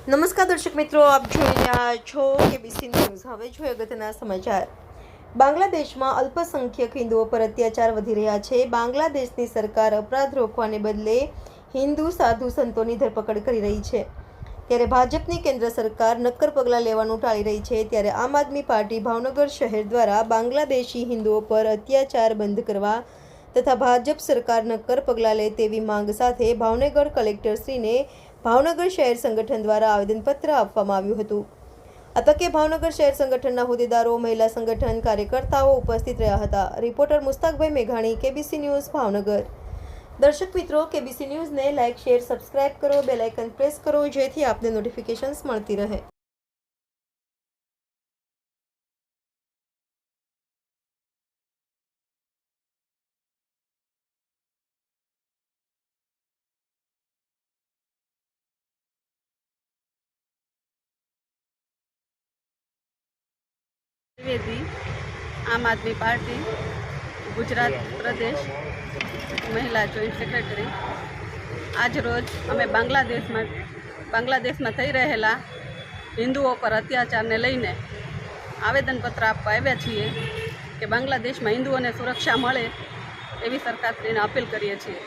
નમસ્કાર દર્શક મિત્રો, આપ જોઈ રહ્યા છો કેબીસી ન્યૂઝ। હવે જોઈએ અગત્યના સમાચાર। બાંગ્લાદેશમાં અલ્પસંખ્યક હિન્દુઓ પર અત્યાચાર વધી રહ્યા છે। બાંગ્લાદેશની સરકાર અપરાધ રોકવાને બદલે હિન્દુ સાધુ સંતોની ધરપકડ કરી રહી છે, ત્યારે ભાજપની કેન્દ્ર સરકાર નક્કર પગલાં લેવાનું ટાળી રહી છે। ત્યારે આમ આદમી પાર્ટી ભાવનગર શહેર દ્વારા બાંગ્લાદેશી હિન્દુઓ પર અત્યાચાર બંધ કરવા તથા ભાજપ સરકાર નક્કર પગલાં લે તેવી માંગ સાથે ભાવનગર કલેક્ટરશ્રીને ભાવનગર શહેર સંગઠન દ્વારા આવેદનપત્ર આપવામાં આવ્યું હતું। આ તકે ભાવનગર શહેર સંગઠનના હોદ્દેદારો, મહિલા સંગઠન કાર્યકર્તાઓ ઉપસ્થિત રહ્યા હતા। રિપોર્ટર મુસ્તાકભાઈ મેઘાણી, કેબીસી ન્યૂઝ, ભાવનગર। દર્શક મિત્રો, કેબીસી ન્યૂઝને લાઇક, શેર, સબસ્ક્રાઇબ કરો, બેલ આઇકન પ્રેસ કરો, જેથી આપને નોટિફિકેશન્સ મળતી રહે। द्विवेदी, आम आदमी पार्टी, गुजरात प्रदेश महिला जॉइंट सेक्रेटरी। आज रोज अमे बांग्लादेश में थई रहेला हिंदुओं पर अत्याचार ने लईने आवेदनपत्र आपवा आव्या छीए के बांग्लादेश में हिंदुओं ने सुरक्षा मळे एवी सरकारश्रीने अपील करीए छीए।